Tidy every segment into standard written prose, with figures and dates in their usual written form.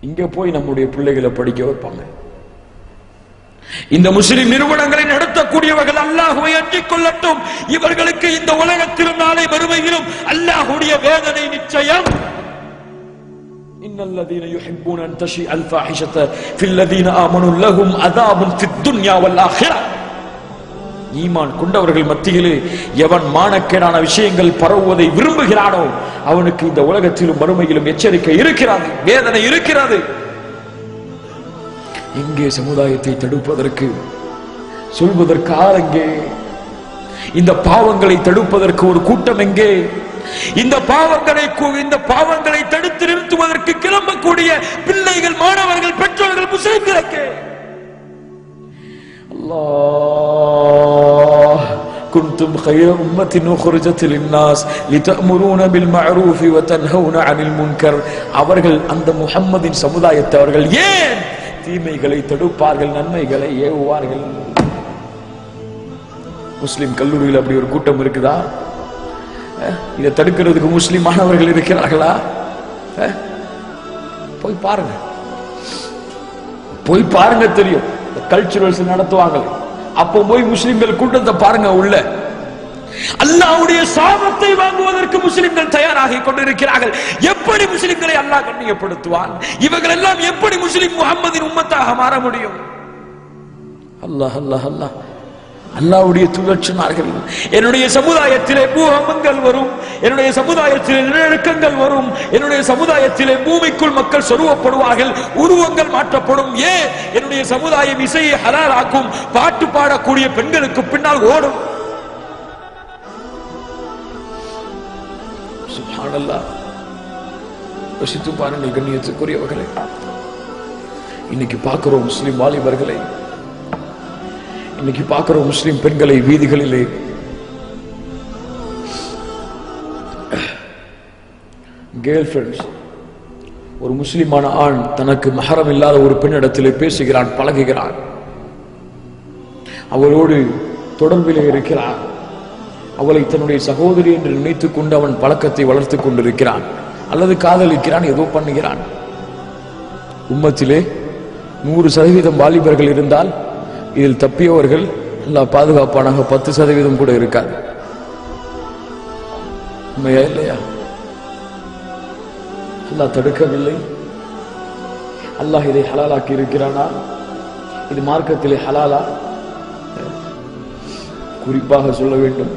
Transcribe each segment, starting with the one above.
இங்க போய் நம்முடைய பிள்ளைகளை படிக்க வைப்பாங்க. இந்த முஸ்லிம் நிறுவனங்களை நடத்தக்கூடியவர்கள் அல்லாஹ்வை அஞ்சிக் கொள்ளட்டும். இவர்களுக்கு இந்த உலகத்திலும் நாளை மறுமையிலும் அல்லாஹ்வுடைய வேதனை நிச்சயம். இன்னல்லதீன யுஹிப்பூன அன் தஷீஅல் ஃபாஹிஷத ஃபில்லதீன ஆமனூ லஹும் அஸாபுன் ஃபித் துன்யா வல் ஆখিরাহ. ஈமான் கொண்டவர்கள் மத்தியிலே எவன் மானக்கேடான விஷயங்கள் பரவுவதை விரும்புகிறானோ அவனுக்கு இந்த உலகத்திலும் மறுமையிலும் எச்சரிக்கை இருக்கிறது, வேதனை இருக்கிறது. எங்கே சமுதாயத்தை தடுப்பதற்கு சொல்வதற்கு ஆள் எங்கே? இந்த பாவங்களை தடுப்பதற்கு ஒரு கூட்டம் எங்கே? இந்த பாவங்களை தடுத்து நிறுத்துவதற்கு கிளம்பக்கூடிய பிள்ளைகள், மாணவர்கள், பெற்றோர்கள், முஸ்லிம்களுக்கு அல்லாஹ் குன்தும் خير أمة أخرجت للناس لتأمرون بالمعروف وتنهون عن المنكر. அவர்கள் அந்த முஹம்மதின் சமுதாயத்தை அவர்கள் ஏன் தீமைகளை தடுப்பார்கள், நன்மைகளை ஏவுவார்கள்? முஸ்லிம் கல்லூரியில் அப்படி ஒரு கூட்டம் இருக்குதா? இதை தடுக்கிறதுக்கு முஸ்லிம் மாணவர்கள் இருக்கிறார்களா? போய் பாருங்க, போய் பாருங்க, தெரியும். கல்ச்சுரல்ஸ் நடத்துவாங்க, அப்போ போய் முஸ்லிம்கள் கூட்டத்தை பாருங்க. உள்ள அல்லாஹ்வுடைய சாபத்தை வாங்குவதற்கு முஸ்லிம்கள் தயாராகி கொண்டிருக்கிறார்கள். எப்படி முஸ்லிம்களை அல்லாஹ் கண்ணியப்படுத்துவான்? இவர்கள் எல்லாம் எப்படி முஸ்லிம் முஹம்மதின் உம்மத்தாக மாற முடியும்? அல்லாஹ் அல்லாஹ் அல்லாஹ் அல்லாஹ்வுடைய தூதர் சொன்னார்கள், என்னுடைய சமுதாயத்திலே பூகம்பங்கள் வரும், என்னுடைய சமுதாயத்திலே நிலநடுக்கங்கள் வரும், என்னுடைய சமுதாயத்திலே பூமிக்குள் மக்கள் சொருவப்படுவார்கள், உருவங்கள் மாற்றப்படும். ஏன்? என்னுடைய சமுதாயம் இசையை ஹலாலாக்கும், பாட்டு பாடக்கூடிய பெண்களுக்கு பின்னால் ஓடும். சுப்ஹானல்லாஹ். யோசித்து பாருங்கள் கண்ணியத்துக்குரியவர்களே, இன்னைக்கு பார்க்கிறோம் முஸ்லிம் வாலிபர்களை, இன்னைக்கு பார்க்கிறோம் முஸ்லிம் பெண்களை வீதிகளிலே கேர்ள் ஃப்ரெண்ட்ஸ். ஒரு முஸ்லிமான ஆண் தனக்கு மஹரம் இல்லாத ஒரு பெண்ணிடத்திலே பேசுகிறான், பழகுகிறான், அவளோடு தொடர்பிலே இருக்கிறான், அவளை தன்னுடைய சகோதரி என்று நினைத்துக் கொண்டு அவன் பழக்கத்தை வளர்த்துக் கொண்டிருக்கிறான், அல்லது காதலிக்கிறான், ஏதோ பண்ணுகிறான். உம்மத்திலே 100% வாலிபர்கள் இருந்தால் இதில் தப்பியவர்கள் அல்லாஹ் பாதுகாப்பானாக 10% கூட இருக்காது. உண்மையா இல்லையா? அல்லாஹ் தடுக்கவில்லை. அல்லாஹ் இதை ஹலாலாக்கி இருக்கிறானா? இது மார்க்கத்திலே ஹலாலா? குறிப்பாக சொல்ல வேண்டும்,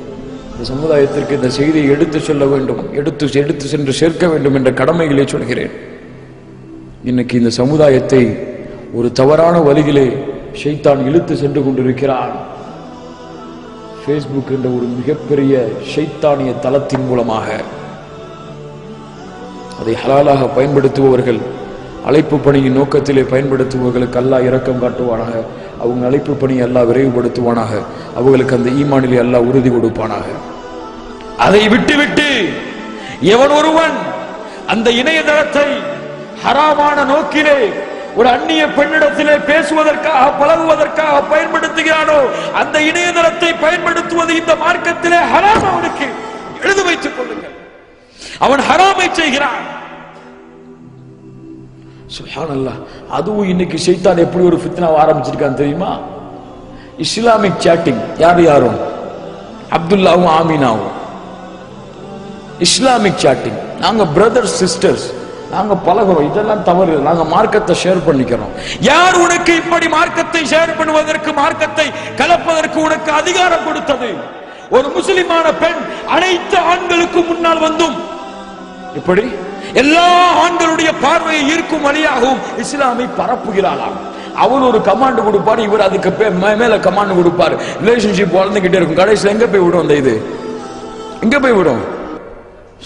இந்த சமுதாயத்திற்கு இந்த செய்தியை எடுத்து சொல்ல வேண்டும், எடுத்து சென்று சேர்க்க வேண்டும் என்ற கடமைகளை சொல்கிறேன். இன்னைக்கு இந்த சமுதாயத்தை ஒரு தவறான வழியிலே ஷைத்தான் இழுத்து சென்று கொண்டிருக்கிறான். ஃபேஸ்புக் என்ற ஒரு மிகப்பெரிய ஷைத்தானிய தளத்தின் மூலமாக அதை ஹலாலாக பயன்படுத்துபவர்கள், அழைப்பு பணியின் நோக்கத்திலே பயன்படுத்துபவர்களுக்கு அல்லாஹ் இரக்கம் காட்டுவானாக, அவங்க அழைப்பு பணியை அல்லாஹ் விரைவுபடுத்துவானாக, அவர்களுக்கு அந்த ஈமானிலே அல்லாஹ் உறுதி கொடுப்பானாக. அதை விட்டுவிட்டு எவன் ஒருவன் அந்த இணையதளத்தை ஹராமான நோக்கிலே ஒரு அந்நிய பெண்ணிடத்திலே பேசுவதற்காக, பழகுவதற்காக பயன்படுத்துகிறானோ, அந்த இணையதளத்தை பயன்படுத்துவது இந்த மார்க்கத்திலே ஹராம். அவனுக்கு எழுதி வைத்துக் கொள்ளுங்கள், அவன் ஹராமை செய்கிறான். சுப்ஹானல்லாஹ். அதுவும் இன்னைக்கு ஷைத்தான் எப்படி ஒரு ஃபித்னாவை ஆரம்பிச்சிருக்கான் தெரியுமா? Islamic chatting. யாரும் அப்துல்லாவும் ஆமீனாவும் இஸ்லாமிக் சாட்டிங். நாங்க பிரதர்ஸ் சிஸ்டர்ஸ், நாங்க பழகுறோம், இதெல்லாம் தவறு, நாங்க மார்க்கத்தை ஷேர் பண்ணிக்கிறோம். யார் உனக்கு இப்படி மார்க்கத்தை ஷேர் பண்ணுவதற்கு, மார்க்கத்தை கலப்பதற்கு உனக்கு அதிகாரம் கொடுத்தது? ஒரு முஸ்லிமான பெண் அனைத்து ஆண்களுக்கு முன்னால் வந்தும் இப்படி எல்லா ஆண்களுடைய பார்வையை ஈர்க்கும் வழியாகவும் இஸ்லாமை பரப்புகிறாளாம். அவர் ஒரு கமாண்ட் கொடுப்பாரு, இவர் அதுக்கு மேல கமாண்ட் கொடுப்பாரு. ரிலேஷன்ஷிப் வளர்ந்துகிட்டே இருக்கும். கடைசியில் எங்க போய் விடும்? அந்த இது எங்க போய் விடும்?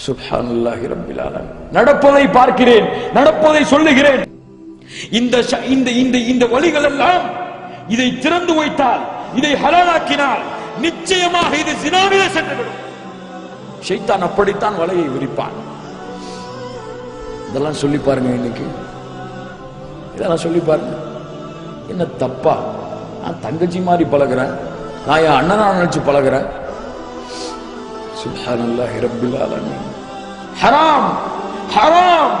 சுப்ஹானல்லாஹி ரப்பில் ஆலமீன். நடப்பதை பார்க்கிறேன், நடப்பதை சொல்லுகிறேன். இந்த வழிகள் எல்லாம் இதை திறந்து வைத்தால், இதை ஹலாலாக்கினால் நிச்சயமாக இது ஜினாவிலே சென்றுவிடும். ஷைத்தான் அப்படித்தான் வலையை விரிப்பான். இதெல்லாம் சொல்லி பாருங்க. இன்னைக்கு இதெல்லாம் சொல்லி பாருங்க. என்ன தப்பா? நான் தங்கச்சி மாதிரி பழகிறேன், நான் என் அண்ணனா நினைச்சு பழகிறேன். சுப்ஹானல்லாஹி ரப்பில் ஆலமீன். ஹராம், ஹராம்.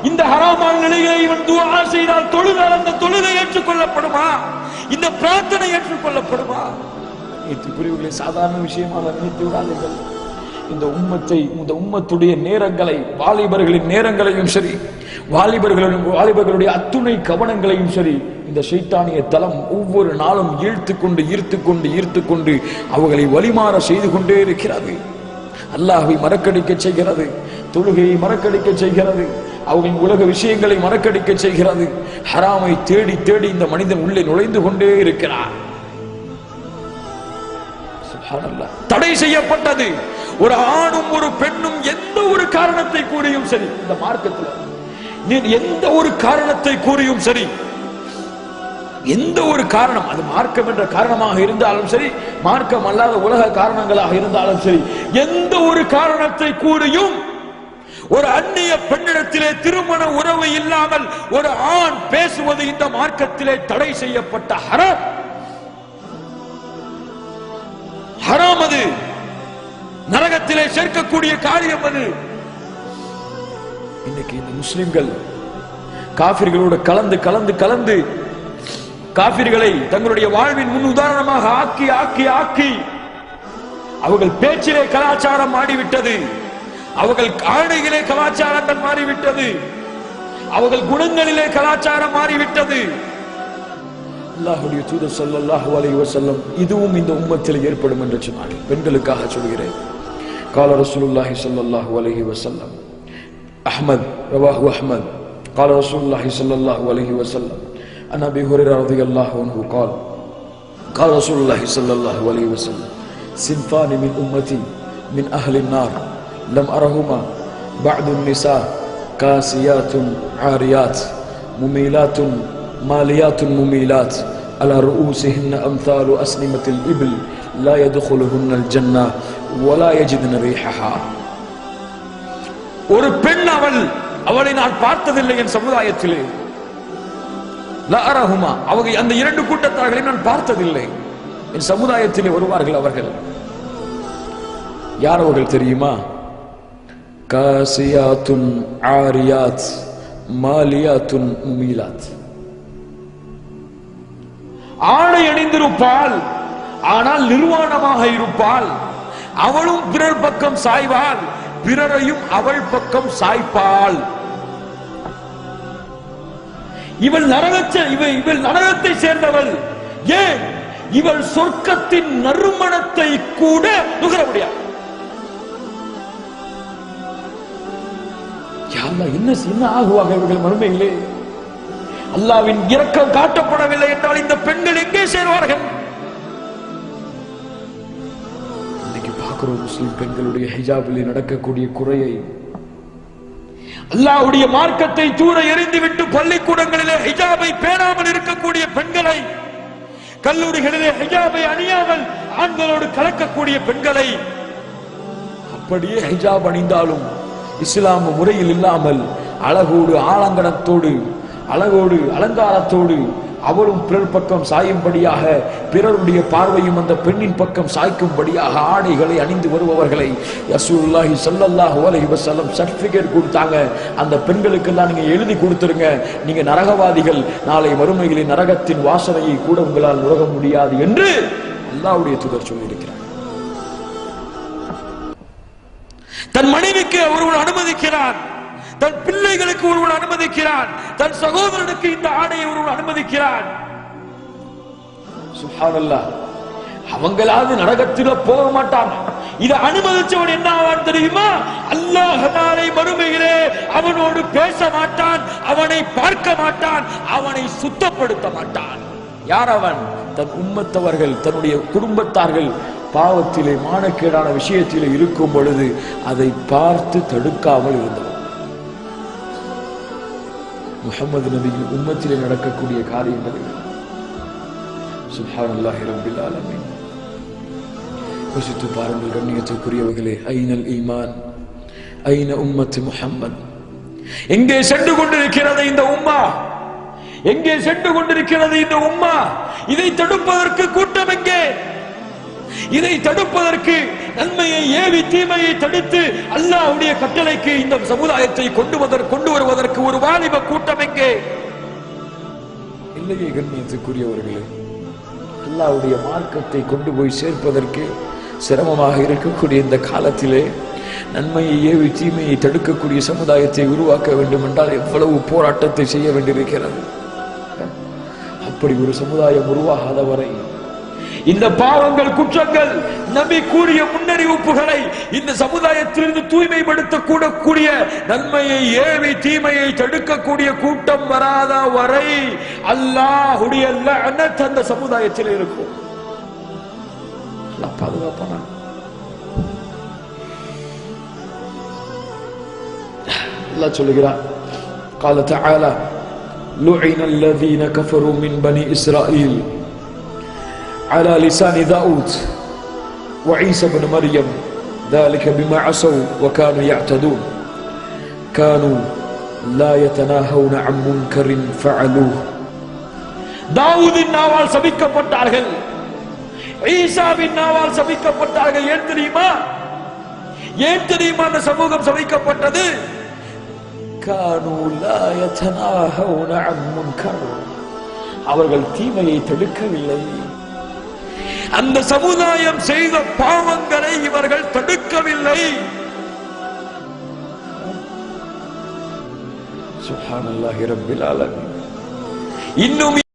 இந்த ஹராம் ஹராமான நிலையிலே இவன் துஆ செய்தால் தொழுதால் அந்த தொழுகை ஏற்றுக்கொள்ளப்படுமா? இந்த பிரார்த்தனை ஏற்றுக்கொள்ளப்படுமா? புரிவுகளை சாதாரண விஷயமாக நினைத்து விடாதீர்கள். இந்த உம்மத்துடைய நேரங்களை, வாலிபர்களின் நேரங்களையும் சரி, வாலிபர்களுடைய அத்துணை கவனங்களையும் சரி, இந்த ஷைத்தானிய தலம் ஒவ்வொரு நாளும் ஈர்த்து கொண்டு அவர்களை வழிமாற செய்து கொண்டே இருக்கிறது. அல்லாஹ்வை மறக்கடிக்க செய்கிறது, தொழுகையை மறக்கடிக்க செய்கிறது, அவர்களின் உலக விஷயங்களை மறக்கடிக்க செய்கிறது. ஹராமை தேடி தேடி இந்த மனிதன் உள்ளே நுழைந்து கொண்டே இருக்கிறார். தடை செய்யப்பட்டது. ஒரு ஆணும் ஒரு பெண்ணும் எந்த ஒரு காரணத்தை கூறியும் சரி, இந்த மார்க்கத்தில் எந்த ஒரு காரணத்தை கூறியும் சரி, எந்த ஒரு காரணம், அது மார்க்கம் என்ற காரணமாக இருந்தாலும் சரி, மார்க்கம் அல்லாத உலக காரணங்களாக இருந்தாலும் சரி, எந்த ஒரு காரணத்தை கூறியும் ஒரு அந்நிய பெண்ணிடத்திலே திருமண உறவு இல்லாமல் ஒரு ஆண் பேசுவது இந்த மார்க்கத்திலே தடை செய்யப்பட்ட ஹராம். ஹராம், அது நரகத்திலே சேர்க்கக்கூடிய காரியம். அது இன்னைக்கு இந்த முஸ்லிம்கள் காபிர்களோடு கலந்து காபிர்களை தங்களுடைய வாழ்வின் முன் உதாரணமாக ஆக்கி அவர்கள் பேச்சிலே கலாச்சாரம் மாறிவிட்டது, அவர்கள் ஆடைகளே கலாச்சாரங்கள் மாறிவிட்டது, அவர்கள் குணங்களிலே கலாச்சாரம் மாறிவிட்டது. அல்லாஹ்வுடைய தூதர் ஸல்லல்லாஹு அலைஹி வஸல்லம் இதுவும் இந்த உம்மத்தில் ஏற்படும் என்று சொன்னார்கள். பெண்களுக்காக சொல்கிறேன். قال رسول الله صلى الله عليه وسلم أحمد رواه أحمد قال رسول الله صلى الله عليه وسلم عن أبي هريرة رضي الله عنه قال رسول الله صلى الله عليه وسلم صنفان من أمتي من أهل النار لم أرهما بعد النساء كاسيات عاريات مميلات ماليات مميلات على رؤوسهن أمثال أسنمة الإبل لا يدخلهن الجنة ولا يجدن ريحها. ஒரு பெண் அவளை நான் பார்த்ததில்லை என் சமுதாயத்திலே. லா அரஹுமா, அவங்க அந்த இரண்டு கூட்டத்தார்களையும் நான் பார்த்ததில்லை என் சமுதாயத்திலே வருவார்கள். அவர்கள் யார் அவர்கள் தெரியுமா? காசியாத்துன் ஆரியாத் மாலியாத்துன் முமீலாத். ஆடை அணிந்திருப்பாள், ஆனால் நிர்வாணமாக இருப்பாள். அவளும் பிறர் பக்கம் சாய்வாள், பிறரையும் அவள் பக்கம் சாய்ப்பாள். இவள் நரகத்தை சேர்ந்தவள். ஏன்? இவள் சொர்க்கத்தின் நறுமணத்தை கூட நுகர முடியாது. என்ன ஆகுவாங்க இவர்கள் மறுமையிலே? அல்லாஹ்வின் இரக்கம் காட்டப்படவில்லை என்றால் இந்த பெண்கள் எங்கே சேர்வார்கள்? இன்னைக்கு பார்க்கிறோம் முஸ்லிம் பெண்களுடைய ஹிஜாபில் நடக்கக்கூடிய குறையை. அல்லாஹ்வுடைய மார்க்கத்தை தூர எறிந்துவிட்டு பள்ளிக்கூடங்களிலே ஹிஜாபை பேணாமல் இருக்கக்கூடிய பெண்களை, கல்லூரிகளிலே ஹிஜாபை அணியாமல் ஆண்களோடு கலக்கக்கூடிய பெண்களை, அப்படியே ஹிஜாப் அணிந்தாலும் இஸ்லாம் முறையில் இல்லாமல் அழகோடு ஆலங்கனத்தோடு அலங்காரத்தோடு அவளும் பிறர் பக்கம் சாயும்படியாக, பிறருடைய பார்வையும் அந்த பெண்ணின் பக்கம் சாய்க்கும்படியாக ஆடைகளை அணிந்து வருபவர்களை ரசூலுல்லாஹி ஸல்லல்லாஹு அலைஹி வஸல்லம் சர்டிபிகேட் கொடுத்தாங்க. அந்த பெண்களுக்கெல்லாம் நீங்க எழுதி கொடுத்துருங்க, நீங்க நரகவாதிகள், நாளை மறுமையிலே நரகத்தின் வாசனையை கூட உங்களால் நுகர முடியாது என்று அல்லாஹ்வுடைய தூதர் சொல்லியிருக்கிறார். தன் மனைவிக்கு ஒருவன் அனுமதிக்கிறான், தன் பிள்ளைகளுக்கு ஒருவன் அனுமதிக்கிறான், தன் சகோதரனுக்கு இந்த ஆடையை ஒருவன் அனுமதிக்கிறான். சுப்ஹானல்லாஹ். அவங்களாவது நரகத்தில போக மாட்டாங்க. இதை அனுமதிச்சவன் என்ன ஆவான் தெரியுமா? அல்லாஹ் நாளை மறுமையிலே அவனோடு பேச மாட்டான், அவனை பார்க்க மாட்டான், அவனை சுத்தப்படுத்த மாட்டான். யார் அவன்? தன் உம்மத்தவர்கள், தன்னுடைய குடும்பத்தார்கள் பாவத்திலே மானக்கேடான விஷயத்திலே இருக்கும் பொழுது அதை பார்த்து தடுக்காமல் இருந்தவர். முஹம்மது நபியின் உம்மத்திலே நடக்கக்கூடிய காரியங்கள். சுப்ஹானல்லாஹி ரப்பில் ஆலமீன். யோசித்து பாருங்கள் கண்ணியத்துக்குரியவர்களே, ஐனல் ஈமான், ஐன உம்மத்து முஹம்மத். எங்கே சென்று கொண்டிருக்கிறது இந்த உம்மா? எங்கே சென்று கொண்டிருக்கிறது இந்த உம்மா? இதை தடுப்பதற்கு கூட்டம் எங்கே? இதை தடுப்பதற்கு, நன்மையை ஏவி தீமையை தடுத்து அல்லாஹ்வுடைய கட்டளைக்கு இந்த சமுதாயத்தை கொண்டு வருவதற்கு ஒரு வாலிப இல்லையே கண்ணியத்துக்குரியவர்களே, அல்லாஹ்வுடைய மார்க்கத்தை கொண்டு போய் சேர்ப்பதற்கு சிரமமாக இருக்கக்கூடிய இந்த காலத்திலே நன்மையை ஏவி தீமையை தடுக்கக்கூடிய சமுதாயத்தை உருவாக்க வேண்டும் என்றால் எவ்வளவு போராட்டத்தை செய்ய வேண்டியிருக்கிறது. அப்படி ஒரு சமுதாயம் உருவாகாத வரை இந்த பாவங்கள், குற்றங்கள், நபி கூறிய முன்னறிவிப்புகளை இந்த சமுதாயத்திலிருந்து தூய்மைப்படுத்த கூடக்கூடிய நன்மையை ஏவி தீமையை தடுக்கக்கூடிய கூட்டம் வராத வரை அல்லாஹ்வுடைய லஅனத் அந்த சமுதாயத்தில் இருக்கும். அல்லாஹ் பாதுகாப்பானா? அல்லாஹ் சொல்லுகிறான், قال تعالى لعن الذين كفروا من بني إسرائيل على لسان داود وعيسى بن مريم ذلك بما عصوا وكانوا يعتدون كانوا لا يتناهون عن منكر فعلوه. தாவூதின் நாவால் சபிக்கப்பட்டார்கள், ஈசாவின் நாவால் சபிக்கப்பட்டார்கள். ஏன் தெரியுமா? ஏன் தெரியுமா அந்த சமூகம் சபிக்கப்பட்டது? كانوا لا يتناهون عن منكر, அவர்கள் தீமையை தடுக்கவில்லை. அந்த சமுதாயம் செய்த பாவங்களை இவர்கள் தடுக்கவில்லை. சுப்ஹானல்லாஹி ரப்பில் ஆலமீன். இன்னும்